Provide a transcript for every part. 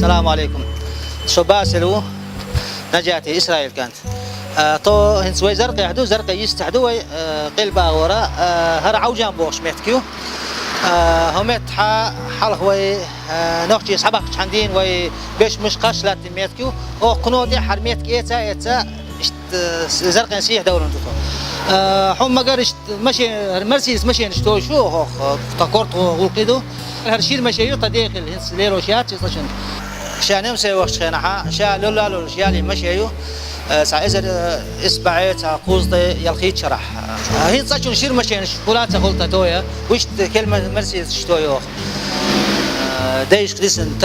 السلام عليكم. شو باسلو نجاتي إسرائيل كانت تو هنسوي زرقي يحدو زرقي يستحدو قلب أغورا هر عوجان بوش ميتكيو همت حلق وي نوختي سبق عندين وي بيش مش قشلات ميتكيو أو قنودي حرميتك إيتا زرقي نسيح دورن توتو حم قرش مشي مرسيس مشي نشتو شو تقرط وقيدو هرشيد مشي تديق الهنس ليروشيات يصشن شانم سي وقت خناحا شا لولا لول شيالي مشيو سايزر اسبعيت قوزدي يلخيت شرح هي تصشن شير مشي شوكولاته قلت تويا وش كلمه مرسيس شتويو دايش كريسن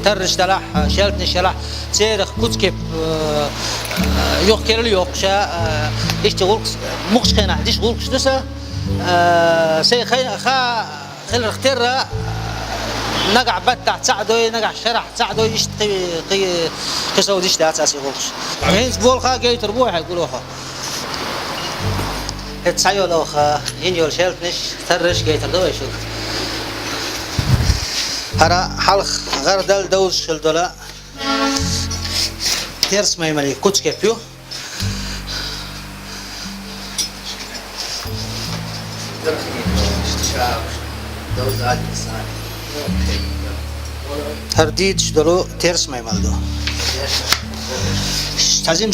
ترش تلاح شالتني شلاح سيرخ كوتكيب يوق كيرل يوق شا يشتغل مخش خنا ديش غول كشتسا سي خا خل اختار نقع بتاع تساعدوي نقع شرح تساعدوي يشتقي كسو ديش ده اساسي غولش هين بول خا جاي تربوها يقولوها تسايو لو خا ينيول شالتنش ترش جاي تردوي شو هرا حلق غردل دوز شلدولا تيرس ما يملي كوتشكيبيو هرديد شدلو تيرس ما يملدو تعزيم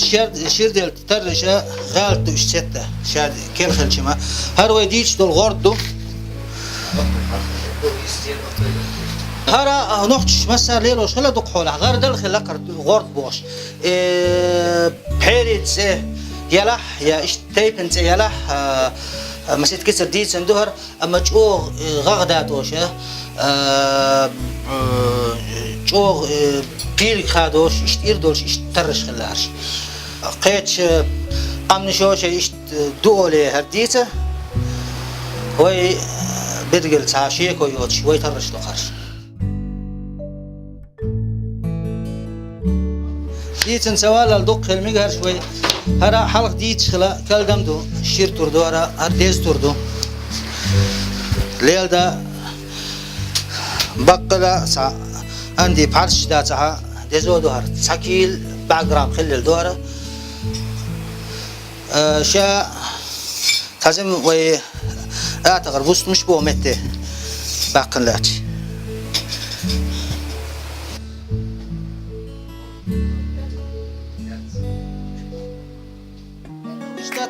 شير ديال ترشة غالتو اشتتا شاد كيل خلشما هروي ديش دول غوردو هرا نوختش مسا ليلوش خلا دوق حولها غردل خلا غورد بوش بحيريت يلاح يا اش تايبنت يلاح مسيت كسر ديت سندوهر اما جو غغداتوش جو بيل خادوش اشتير دولش اشترش خلارش قيتش امنشوش اشت دولي هرديته وي بدقل تعاشيك ويوتش ويترش لقرش ديت نسوال الدق المجهر شوي هرا حلق ديت خلا كالدم دو شير تردو هرا هرديز تردو ليل دا بقلا سا عندي بارش دا سا ديزو دو هر ساكيل باقرام خلل دو هرا شا تازم وي اعتقد بوست مش بو متى باقن لاتي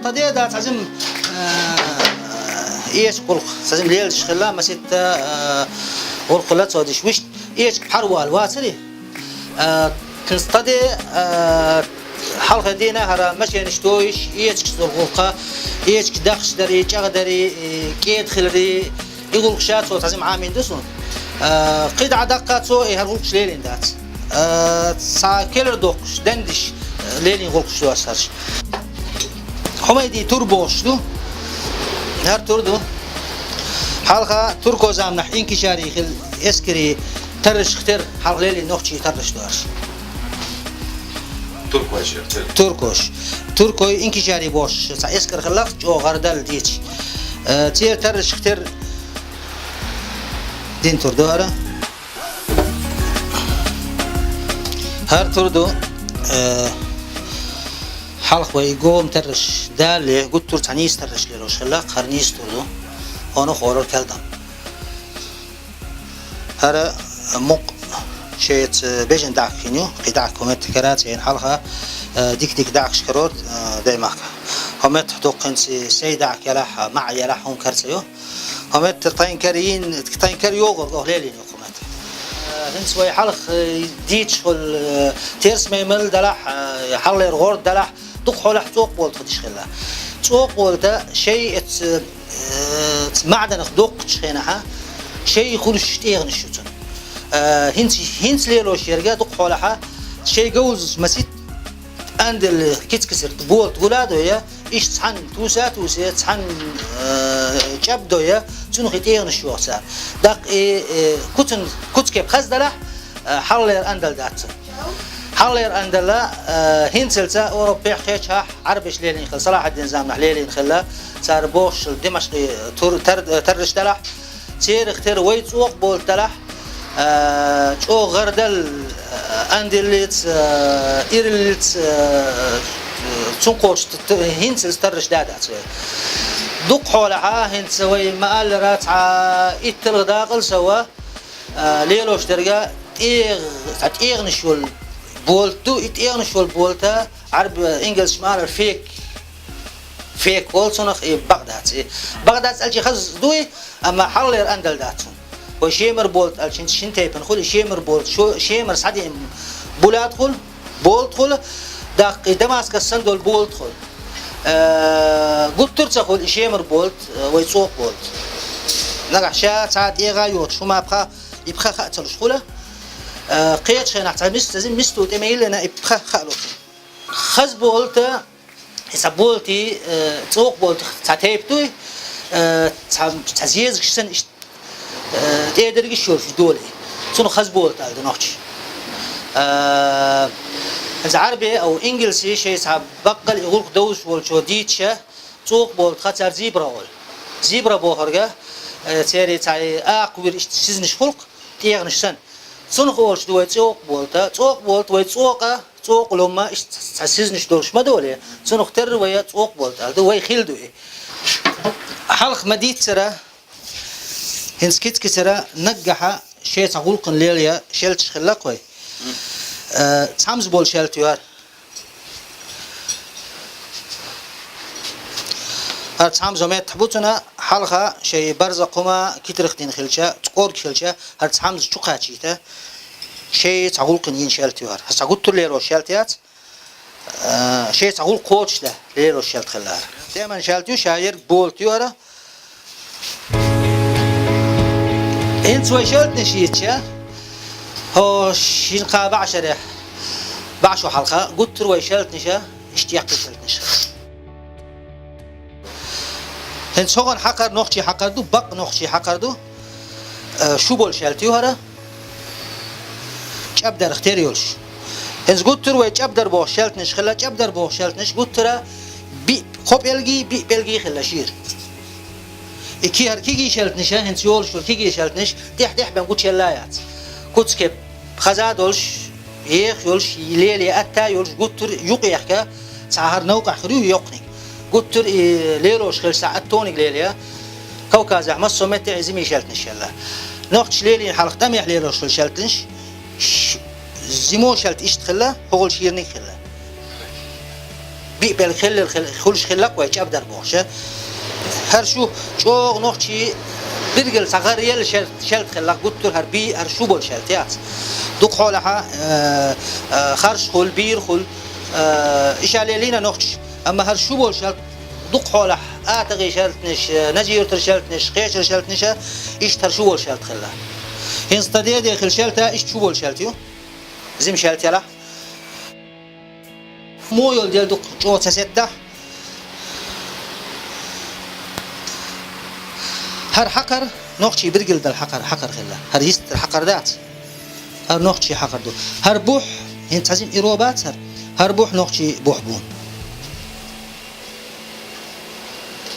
تدي دا تعزم ايش قلق تعزم ليل شخلا ما ست قلق لا تصدش وش ايش بحروال واسري تنستدي حلقه دينا هرا ماشي نشتويش ايش كسر قلقه ايش داخش دري تشغدري كيد خلري يقول شات صوت تعزم عامين دسون قيد عدقات سو هرقش ليلين دات ساكيلر دوقش دندش ليلين قلقش واسرش حميدي تربوش دو هر تردو حلقة تركو زامنح انكشاري خل اسكري ترش ختر حلق ليلي نوختي ترش دوارش تركو انكشاري بوش سا اسكر خلاف جو غردال ديتش تير ترش ختر دين تردو هر تردو حلق ويقوم ترش دالي قلت ترت عنيس ترش ليروش خلا قرنيس تردو هونو خورر كالدم هرا مق شيت بيجن داك كينيو قداك كومت كرات يعني حلقة ديك داك شكروت دايماك همت حدوقن سي داك يلاح مع يلاح هم كرسيو همت تطين كريو غور ليلين يقومت هنس وي حلق ديتش خل تيرس ميمل دلاح حلق غورد دلاح دوق حول حتوق بولت خدش خلا توق بولت شيء معدن خدوق شخينها شيء خلش تيغن الشتون هنس ليلوش يرجع دوق حولها شيء جوز مسيت عند الكيت كسر بولت ولادو يا إيش تحن توسات تحن جبدو يا شنو خيتيغن الشو صار دق كت كيف خز دلح حلير أندل دات حلير أندلا هنسلسة أوروبي خيشها عربش ليلين خل صلاح الدين زامنح ليلين خلا صار بوش دمشق ترش دلح سير اختار ويت سوق بول دلح او غردل اندلت ايرلت تنقوش هنت استرش دادات دوق حولها هنت سوي مال راتع اتلغداقل سوا ليلوش درجة تيغ نشول بولتو اتيغ نشول بولتا عرب انجلش مال فيك بولتونخ بغداد الجي خز دوي اما حلير اندل داتون وشيمر بولت الشين شنتيبن خل شيمر بولت شو شيمر سعدي بولات خل بولت خل داق دماسك السندول بولت خل قلت ترتخل شيمر بولت ويصوق بولت نقع شا ساعات يغايوت شو ما يبقى خاتلوش خله قيد شي نحتاج مستزم مستو تميل لنا يبقى خالو خز بولت حساب بولتي صوق بولت تعتيبتوي تزيز كشن تقدر يشوف دولي شنو خز بولت هذا نحكي إذا عربي أو إنجليزي شيء صعب بقل يقول دوس والشو ديتشة صوق بولت خاطر زيبرا بوهرجة تيري تاعي أقوى سيزنش خلق تيغنش سن شنو قولش دوي صوق بولت ويصوقه صوق لما سيزنش دولش ما دولي شنو اختر ويا صوق بولت هذا ويا خيل دوي حلق مديت ترى هنسكت كترة نجح شيء تقول قن ليليا شلتش خلاقوي تامز بول شلتيار تامز ومات تحبطنا حلقة شيء برز قما كترختين خلشة تقول خلشة هر تامز شقاتشيته شيء تقول قن ين شلتيار هسا قلت ليرو شلتيات شيء تقول قوتش ده ليرو شلت خلار دائما شلتيو شاير بول تيارة انت وشلت نشيتشا هو شنقا بعشو حلقة قلت وشلت نشا اشتياق شلت نشا انت شغل حقر نوخشي حقردو بق نوخشي حقردو شو بول شلتيو هرا چابدر اختيريولش انت قلت رو چابدر بو شلت نش خلا چابدر بو شلت نش قلت را بي خوب بلغي خلا شير إكي هركيجي شلتنش هنت يولش هركيجي شلتنش تح بنقول شلايات كوتسكب خزادولش يخ يولش ليلي أتا يولش قطر يقيحك سعر نوقع خريو يقني قطر ليلوش خل ساعة توني ليليا كوكازع مصو متى عزمي شلتنش يلا نوقتش ليلي حلق دميح ليلوش خل شلتنش زمو شلت إيش تخلا هقول شيرني خلا بيقبل خلش خلاك ويش أبدر بوشة هر شو نوخشي برجل صغار يل شلت خلاق قطر هر بي هر شو بول شلتيات دوق حولها خرش خل بير خل إيش على لينا نوخش أما هر شو بول شلت دوق حولها آتغي شلتنش نجير ترشلتنش خيش شلتنش إيش تر شو بول شلت خلا هنستدي داخل شلتها إيش شو بول شلتيو زم شلتي له مو يول ديال دوق جوة ستة هر حقر نوخشي برجل دل حقر خلا هر يست الحقر ذات هر نوخشي حقر دو هر بوح هنت عزيم إيروبات هر بوح نوخشي بوح بون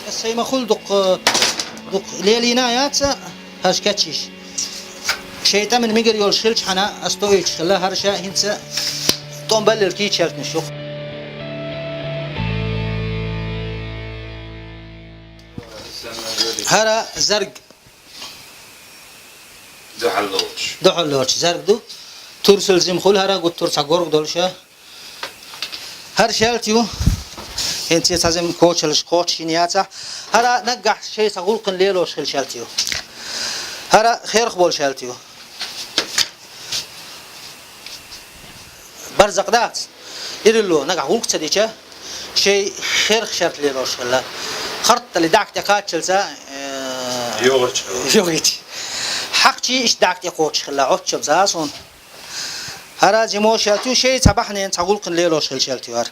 بس هي ما خل دوق ليلينايات هاش كاتشيش شيء من ميجر يول شلش حنا استويش خلا هرشا هنت توم بلل كي شلت نشوف هرا زرق دحلوش زرق دو ترسل زم خل هرا قلت ترسا قرق دولشة هر شالتيو انتي تازم كوتش نياتا هرا نقح شيء سقول قن ليلوش خل شالتيو هرا خير خبول شالتيو برزق دات إيرلو نقح قولك تديشة شيء خير خشرت ليلوش خلا خرط اللي دعك تكاتشلسا يوغيتي حقتي إيش دعك تقوتش خلا عطش بزاسون هرا جمو شالتيو شيء تبحني انت أقول قن ليلوش خل شالتيو هر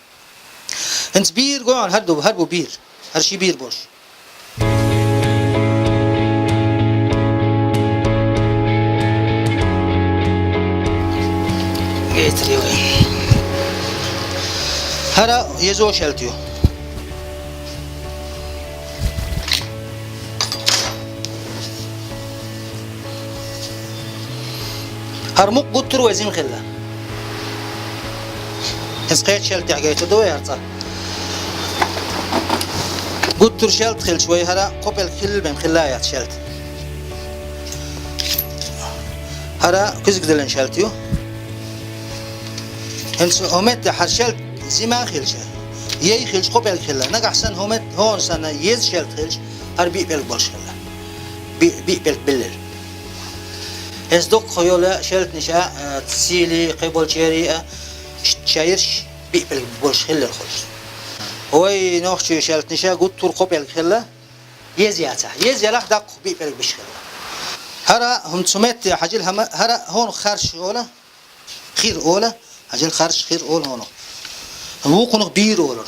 انت بير قوان هربو بير هرشي بير بوش هرا يزو شالتيو هرمق قطر وزين خلا هسقيت شلت حقيت دوي هرتا قطر شلت خل شوي هلا قبل كل بين خلايات شلت هلا كزق دلن شلتيو هنس همت حشلت زما خلش يي خلش قبل خلا نقع سن همت هون سنه يز شلت خلش هربي بيل بولش خلا بي بيل بلل هزدق خيولا شلت نشا تسيلي قبل شيري شايرش بي بيل بولش خلا الخلش هوي نوخشي شلت نشا قلت قبل خلا يز ياته يز يلا دق بي بيل بش خلا هرا هم سميت حجل هم هرا هون خارش اولا خير اولا حجل خارش خير اول هون الوقن كبير اولر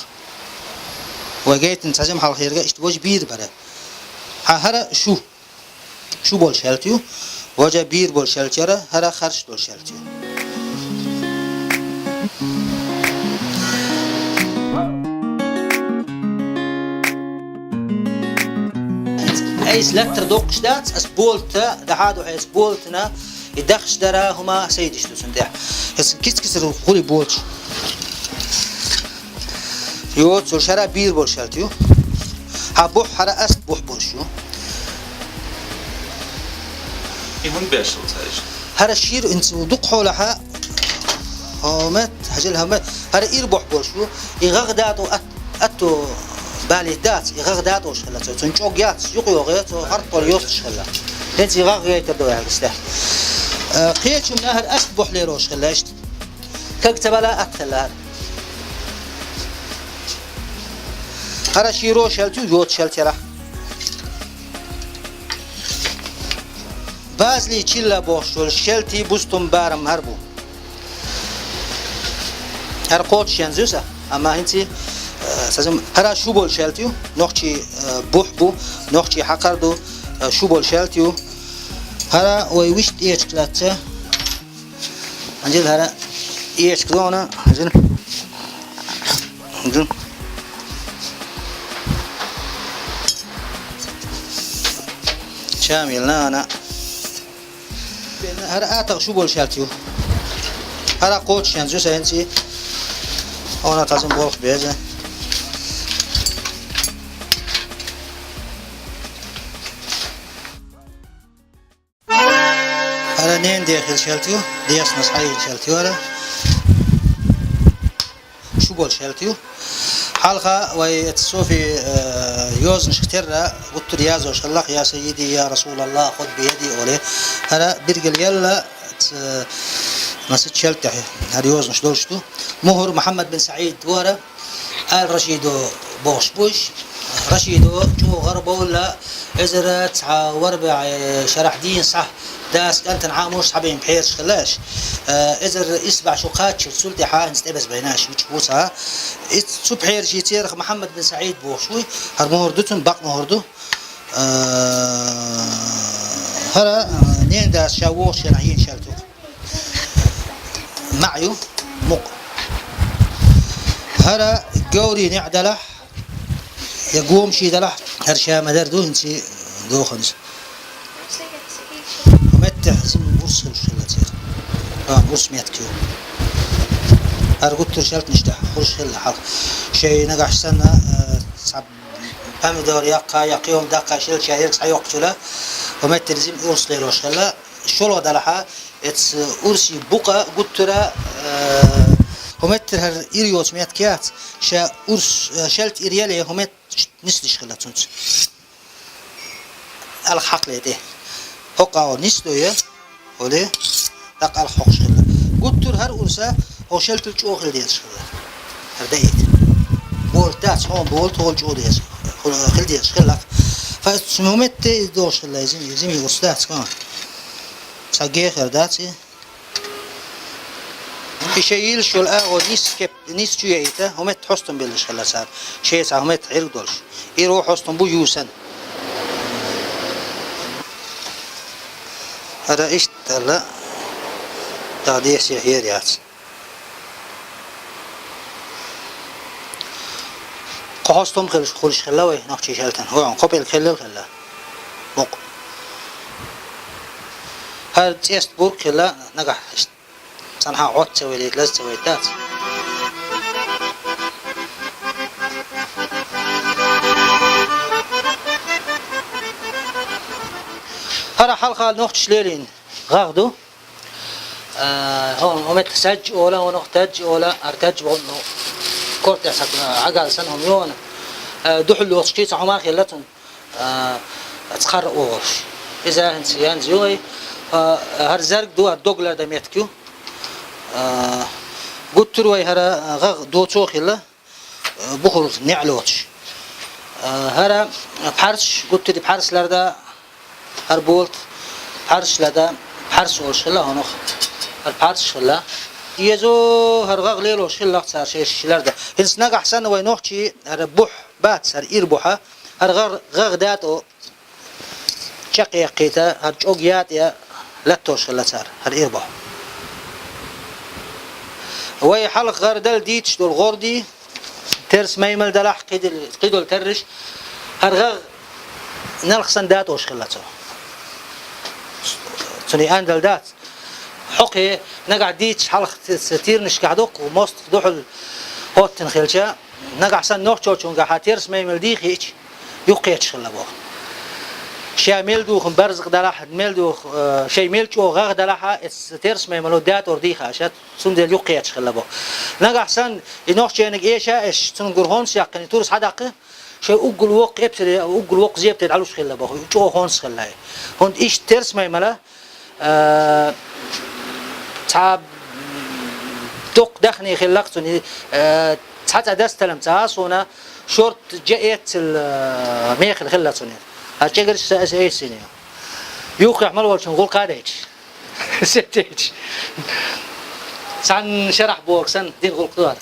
وجيت نتعزم على الخير جا اشتواج بير برا هرا شو بول شالتيو وجا بير بول شالتيرا هرا خارش بول شالتيو ايس لتر دوقش دات اس بولتا دحادو ايس بولتنا يدخش درا هما سيدش تو سندح هس كيس قولي بولش يوت سو شرا بير بول شالتيو هبوح حرا است بوح بولشو يهون بيشل تايش هرا شير انت ودق حولها هامت هجل هامت هرا يربح بولشو يغغداتو اتو بالي دات يغغدات وش خلا تنشوقيات يقيوغيت وهرطول يوسش خلا هنت يغغيت دو يعكسته قيتش من اهل اسبح ليروش خلاش ككتب لا اكتلها هرا شيرو شلتو يوت شلتي راه بازلي تشيلا بوشول شلتي بوستم بارم هربو هر قوتش ينزوسا اما انتي سازم هرا شو بول شلتيو نوختي بوحبو نوختي حقردو شو بول شلتيو هرا ويوشت ايش كلاتا انجل هرا ايش كلونا انجل شامل انا هرا اتغ شو بول شلتيو هرا قوتش ينزوسا انتي هنا تازم بولخ بيجا هلا نين داخل شالتيو دياس نصحي شالتيو هلا شو بول شالتيو حلقة ويتصوفي يوزن شكترة قلت رياض شلق يا سيدي يا رسول الله خذ بيدي أولي هلا برجل يلا مسجد شلتحي هذا يوزن شدولشتو مهر محمد بن سعيد ورا آل رشيدو بوش رشيدو جو غربو ولا عزرت وربع شرح دين صح داس كانت نعاموش حبين بحيرش خلاش ازر اسبع شقات سلطي حا نستبس بيناش وتشبوسها سو بحير شي تيرخ محمد بن سعيد بوشوي هر مهردتن باق مهردو هرا نين داس شاووش ينعين شالتو معيو مق هرا قوري نعدلح يقوم شي دلح هرشا مدردو انتي دوخنز ومتح زم بورس الشلاتير بورس 100 كيلو هرقدت شلت نشتح خرج خل حق شيء نقع سنة صعب فهم دور يقيوم دقة شيل شهير سيقتله ومتح زم بورس ليروش خلا شلو دلحة اتس أرسي بقى قدترا همت هر إيريوس ميت كيات شا أرس شلت إيريالي همت نسلش خلاتونت الحق لده هقا نسلوية هولي دق الحق شخلا قدتر هر أرسا هو شلت الجو خلديش خلا هر دايت بولتات هون بولت هو الجو ديش خلديش خلا فهمت دوش خلا يزمي أرسلات كمان ساقي خرداتي يشيل شو الأغو نيس جيته هم تحسن بالش خلا صار شيء صار هم تعرضولش يروح حسن بو يوسن هذا إيش تلا تعديه سيحيريات قحصتم خلش خلا وين نقشي شلتن هو عن قبل خلا خلا مق هر تيست بورك لا نجح صنها عود تسوي لي لازم تسوي دات هر حلقة نقطش ليلين غاغدو هون هم تسج ولا ونحتاج ولا ارتاج بونو كورت يا عقل سنهم يون دحل وسقيت عمر خلتهم تخر اوش اذا انسيان زيوي هر زرق دو دوغلا دميتكو قلت روي هر غغ دو تو خلا بخور نعلوش هر بحرش قلت دي بحرش لردا هر بولت بحرش لدا بحرش وش خلا هنخ هر بحرش خلا يزو هر غغ ليلو شلا صار شي شلردا هنس نغ احسن وي نوخشي هر بوح بات سر يربوحه هر غغ داتو شقي قيتا هر جوغيات يا لا توش خلا صار هر يربوح وي حلق غير دل ديتش دول غوردي ترس ميمل دلح قيدول ترش هر غغ نلخصن داتوش خلا صار توني اندل دات حقي نقع ديتش حلق ستير نشكعدوق وموست دوحل هوت نخيلشا نقع سن نوخ تشون قا حاتيرس ميمل ديخيش يقيتش خلا بو شي ميل دوخ برزق دلاح ميل دوخ شي ميل تشو غغ دلاح ستيرس ميملو دات اور ديخا شات سندل يقيتش خلا بو نقع سن نوخ تشينك ايشا ايش تنقر هونس يقني تورس حدقه شي اوغل وق ابسل اوغل وق زيبت علوش خلا بو تشو هونس خلا هون ايش تيرس ميملا تعب دوق دخني خلقتني حتى دستلم تاسونا شورت جاءت الميخ خلقتني هتجر اي سنه يوقع مالوش نقول قاديش ستيج سان شرح بوك سان دين قول قدار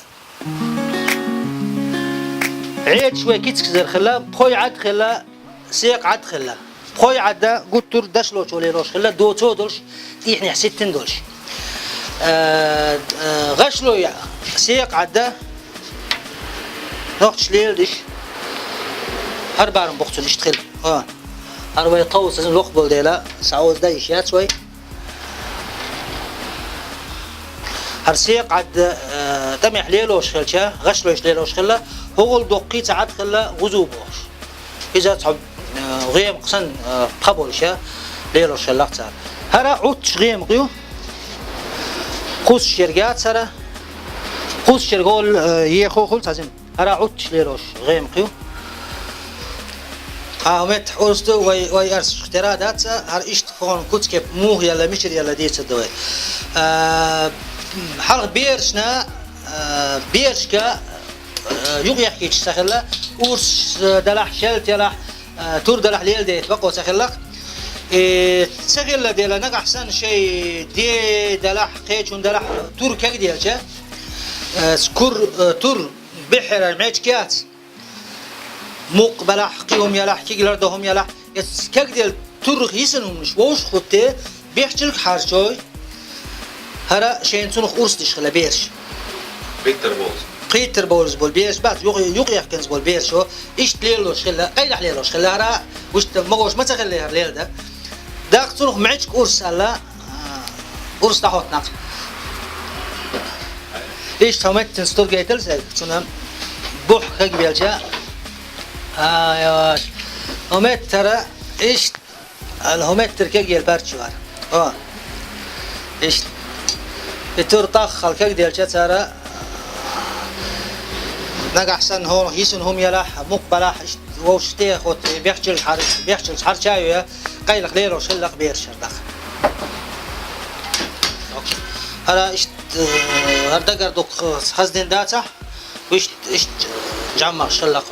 عيد شوي كيتس زر خلا بخوي عد خلا سيق عد خلا بخوي عد قلت دشلو شولي روش خلا دو تو دولش تيحني حسيتن دولش غشلو يا سيق عدا نقش ليل ديش هر بارم بقتل اشتغل ها هر وي طوس لازم لقبل ديلا سعوز دايش يا شوي هر سيق عد تمح ليلو شخلشا غشلو ايش ليلو شخلا هو الدقيت عد خلا غزوبوش اذا تعب غيم قسن قبولشا ليلو شلاق صار هرا عود غيم قيو قوس شرقات سرا قوس شرقول يخو خل تازم هرا عود ليروش غيم قيو مت حوستو وي ارس اختراعات هر ايش تكون كوتسكيب موه يلا مشر يلا ديت الدواي حلق بيرشنا بيرشكا يغ يحكي تسخلا ورس دلح شلت يلا تور دلح ليل ديت بقو تسخلق تسخلا ديلا نق احسن شيء دي دلح قيتون دلح تور كاك ديالجا سكور تور بحر المعجكات مقبل حقيهم يلاح كيغلردهم يلاح كاك ديال تور يسنهم مش ووش خطي بيحتلك حارشوي هرا شين تنخ أرس دشخلا بيرش بيتر بولز بول بيرش بعد يوقي يحكنز بول بيرشو إيش ليلو شخلا قيل حليلو شخلا هرا وش مغوش ما تخلي هرليل ده داك تنخ معيش أرس هلا أرس تحوت نق إيش تمت تنستور جيتل زي تنام بوح خج بيلجا ياش همت ترى إيش الهمت تركي جيل بارشوار إيش التور طاخ خلكك ديالجا ترى نق أحسن هون يسون هم يلاح مقبلة ووشتي خد بيحكي الحر شايو قيل خليل وشلق بيرش دخ هلا إيش هردقر دوك خزدين داتا وإيش جمع شلق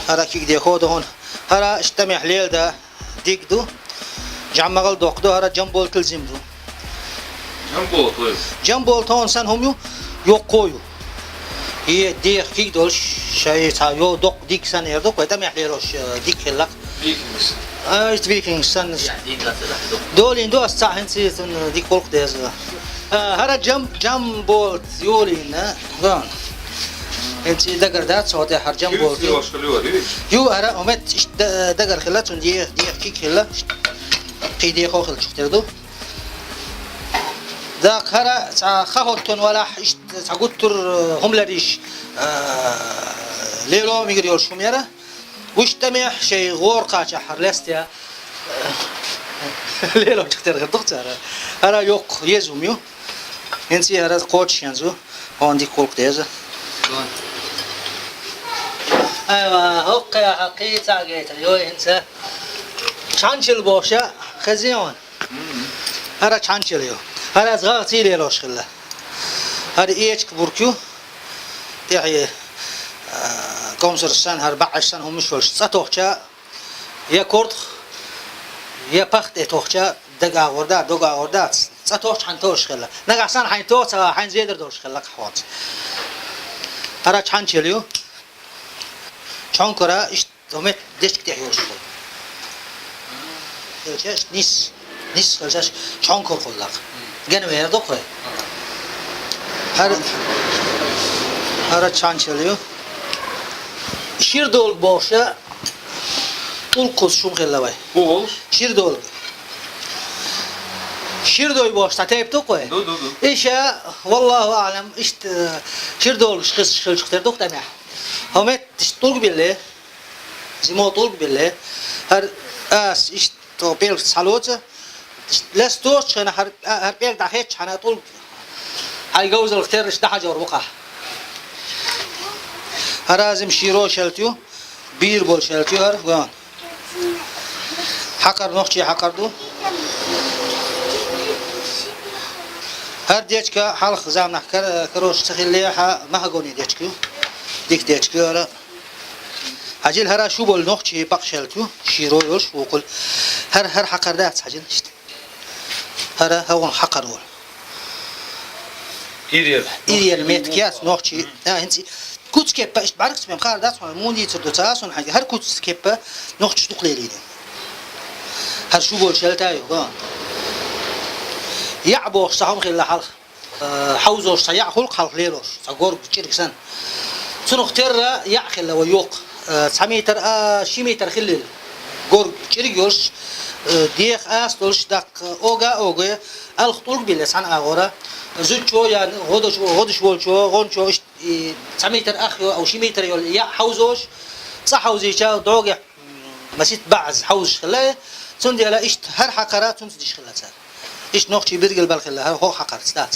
هلا كيك دي خود هون هلا اجتمع ليل ده ديك دو جمع غل دوك دو هلا جنبول تلزم دو جنبول تون سن هم يقويو هي ديك كيك دول شيء تايو دوك ديك سن يردوك ويتمع ليلوش ديك خلق فيكينغز سن دولين دو استعهن سيتون ديك قلق ديز هلا جنبول يولين غان انت دقر دات صوتي حر جنبول يو هلا امت دقر خلاتون ديك كيك خلا قيدي خوخل شفتردو ذاك هرا خاهوتون ولا إيش تقولتر هم لديش ليلو ميجريول شوميرة وش تميح شيء غور قاچة حرلستيا ليلو تختار الدكتور هرا يوك يزوميو إنسي هرا قوتش ينزو عندي كولك ديزا أيوة هوك يا حقيقة جيت اليوم إنسا شانشل بوشة خزيون هرا شانشل يو هرا زغاغتي ليلوش خلا هرا إيش كبركيو تاعي كونسر السنة هرا 14 سنة هم مش ولش تصاتوخشا يا كورد يا بخت توخشا دقا وردا تصاتوخش حنتوش خلا نقع سان حنتوش حين زيدر دوش خلا كحوات هرا شانشل يو شانكرا إيش تومت ديشك تحيوش خلا خلشاش نيس خلشاش شانكر خلاق جنوا يردوقه هر شانشليو شير دول باشا طول قص شوم خلا باي Oğul. شير دول باش تعتيب توقه دو. إيش والله أعلم إيش شير دول شخص شختر دوق تمح هم تشتولق بالله زي ما طولق بالله هر إيش تو بيرك سالوته لاس توش أنا هر بيرك دحيتش أنا طول هاي جوز الختير إيش ده حجر بقى هرازم شيرو شلتيو بير بول شلتيو هر قان حكر نوخشي حكر دو هر ديتشكا حلق زام نحكر كروش تخليه ما هقوني ديتشكو ديك ديتشكو هرا هجيل هرا شو بول نوخشي باق شلتيو شيرو يوش وقول هر حقر دات هجيل هرا هون حقر ول إيريال ميتكياس نوخشي هنتي كوتس كيبا إيش بعرف تسمع خار دات موني تردو تاسون حاجة هر كوتس كيبا نوخش تقليلين هر شو بول شلتايو قان يعبوش صحهم خلا حلق حوزوش صيع خلق حلق ليروش صقور كتير كسان سنو اختير يعخل ويوق 9 متر شي متر خلل قور كتير يوش ديخ دولش داك اوغا الخطول بيلس عن اغورا زوجو يعني غدش بولشو غونشو 9 متر اخيو او شي متر يا حوزوش صح حوزيشا دوغ مسيت بعز حوز خلايا سندي لا ايش هر حقرات سنديش خلات ايش نوختي بيرجل بالخلا هو حقر ستات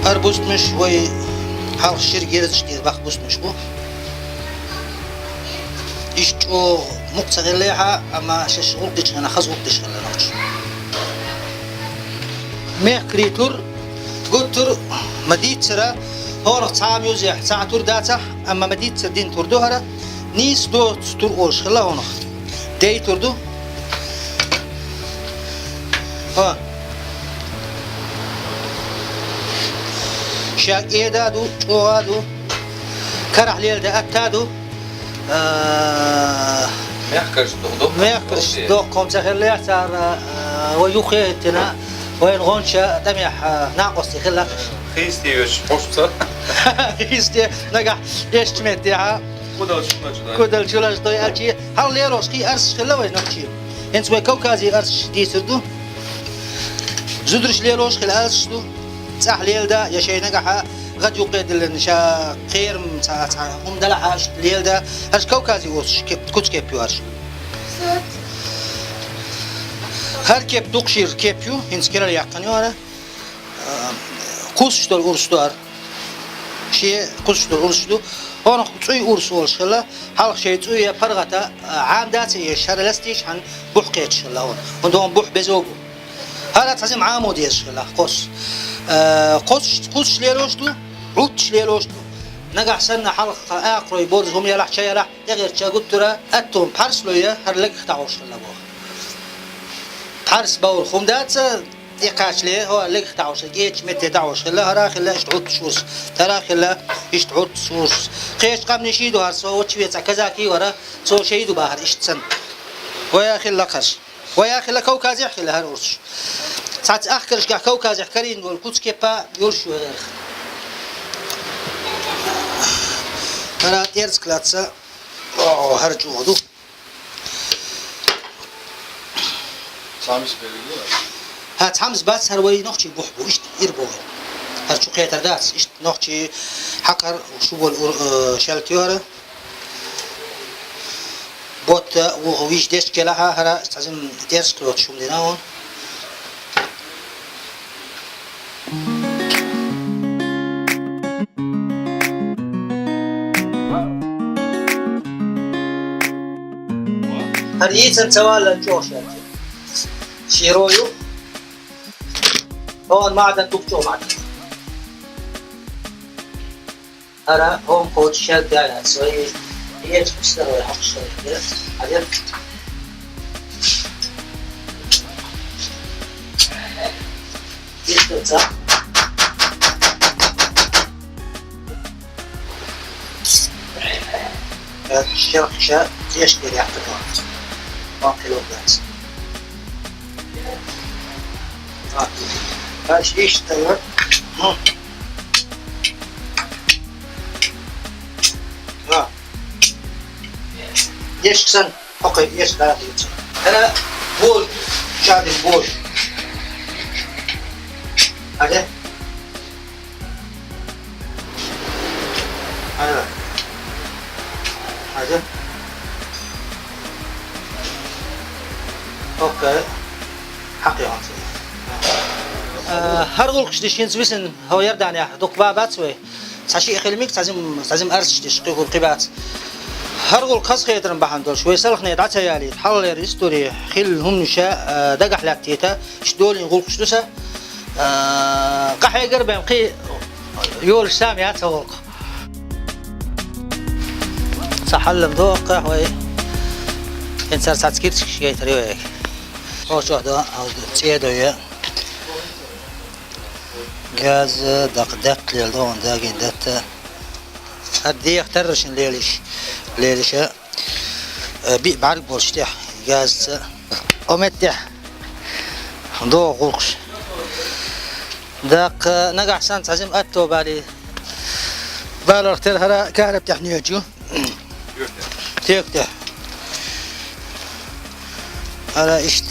اربوست مش وي حال الشرق يرزش دير باخ بوست مش بو ايش تو مقتغليها اما شش غلطش انا خز غلطش ولا نوش ميح كريتور قلتر مديت سرا هور تعام يوزيح ساعتور داتا اما مديت سردين تردوهرا نيس دو تور اولش خلا هونخ داي تردو ها شاك ايدادو چوغادو كرح ليل دا اتادو ميحكرش دو قوم سخليح تار ويوخي تنا وين غونشا تميح ناقص يخلق Xeysti yoş. Hoşsa. خيستي نجح ايش تمتيها كودل شولاش دوي الشي هل ليروش كي ارس خلوي نقشي انت وي كوكازي ارس دي سردو زدرش ليروش خل ارس دو صح ليل دا يا شي نجح غد يقيد النشا خير ساعات هم دلع ليل دا اش كوكازي وش كوت كيب يوارش هر كيب دوقشير كيبيو انت كلا يقنيو انا قوس دول اورستوار شيء قوس دول اورستو هون قصي اورسول شلا حلق شيء توي فرغتا عام داتي شرلستيش عن بوحكيت شلا هون عندهم بوح بزوجو هذا تزم عامو ديش شلا قوس ليروش دو عود ليروش دو نجح سنة حلق اقرا يبوز هم يلح شيء يلح غير شا قلت ترى اتهم بحرس لويا هرلك تعوش شلا بو بحرس باور خمدات يقاش ليه هو اللي تعوش جيتش متى تعوش خلا هراخ لا اشتعود شوس تراخ لا اشتعود شوس قيش قام نشيدو هرسو وتشويت كذاكي ورا سو شيدو باهر اشتسن ويا خلا قش ويا خلا كوكازي خلا هرورش ساعات اخرش كوكازي كرين والكوتس كيبا يورشو هلا تيرز كلاتسا أو هرجو هدو Samis belirliyor. هات حمز بس هروي نخشي بوحبو إيش يربوه هرشو خيتر داس إيش نخشي حقر وشو بول شالتيورة بوت وويش ديش كلاها هلا استعزم تيرز كلوت شو مديناون هريتن سوالا جوش شيرويو هون معدن دكتور معدن هلا هون كود شال دايلا سوي هي تشتغل يحط شوي كده عجب يشتغل الشرق شاء يشتري يعتبر ما كيلو بس هاش يشتغل يشكسن حقي يشتغل أنا بول شاد البول هذا هذا اوكي حقي هرغل قشديشين زويسن هو يردان يا دوك بابات وي ساشي خلميك تعزم ارس ديش قيقول قبات هرغل قص خيترن بحندول شوي سلخ نيدعت يالي حل ريستوري خيل هم نشاء دقح لاكتيتا شدول ينقول قشدوسه قحي قربهم قي يول ساميات غلق صحلم ذوق قهوه انسان ساتسكيت شيء تريوك هو شو هذا او تسيدو غاز دق للدون داقين دات هدي اخترش ليلش بي بعرق بولشتيح غاز ومتح ضو غلقش داق نقع سان تعزم اتو بالي اختر هلا كهرب تحنيجو تيك هلا اشت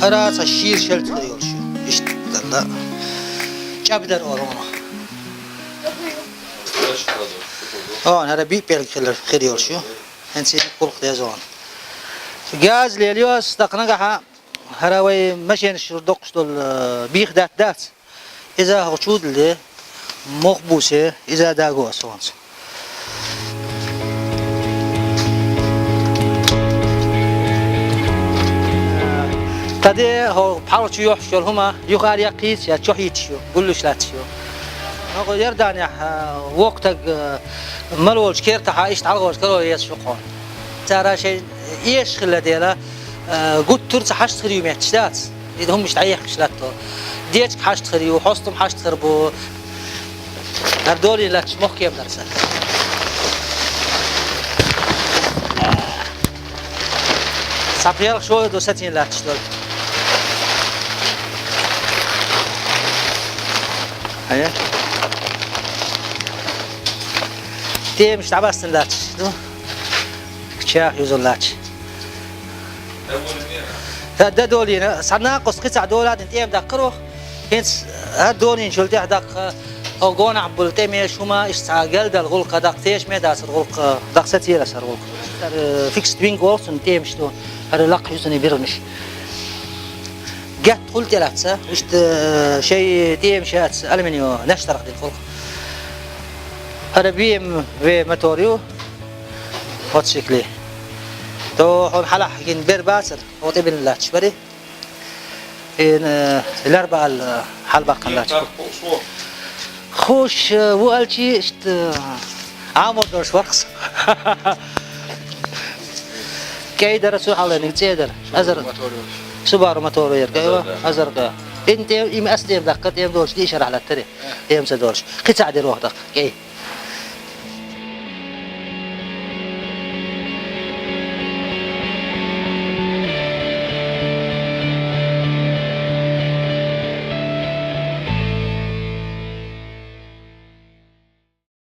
هراس الشير شلت خيول شو إيش لا جابدر أورونا هذا بيل خيول شو هنسي كل خيزون جاز ليليوس تقنقها هراوي مشين الشردق شتول بيخ دات إذا هوشود اللي مقبوسة إذا داغو سوانس تدي هو بحاول شو يحشر هما يقال يقيس يا شو يتشو قولش لا تشو نقول يردان يا وقتك ملولش كير تحايش تعالوا كلوا يسوقون ترى شيء إيش خلّا ديلا قلت ترس حشت خريو ميتشدات إذا هم مش تعيح خشلته ديتك حشت خريو حصتم حشت خربو هردولي لا تشمخ كيف درسه صابير شوي دوستين لا تشتغل هيا تي مش تعباستن لاتش كشاخ يوزن لاتش هذا دولين صرنا قص قطع دولات انت مذكره هنس هدولين شلتي حدق او قونا عبول تيمي شوما استعجل ده الغلق دق تيش ما داس الغلق دق ستير سر غلق فيكس توين جولز انت مش تو هذا لق يوزن يبرنش قت قلت لاتسا وشت شيء تيم شات ألمنيو نشترك دي الفرق هذا بيم في ماتوريو موتوسيكلي تو هون حلا حكين بير باسر هو تبين لاتش بري إن الأربعة الحلبة كان لاتش خوش وقالتي اشت عامر دوش وقص كيدا رسول الله نكتيدر أزر سوبارو ماتورو يركا أزرقا انت يم اسدم دقت يم دورش دي شرح لك تري يم سدورش قطع دي روح دق كي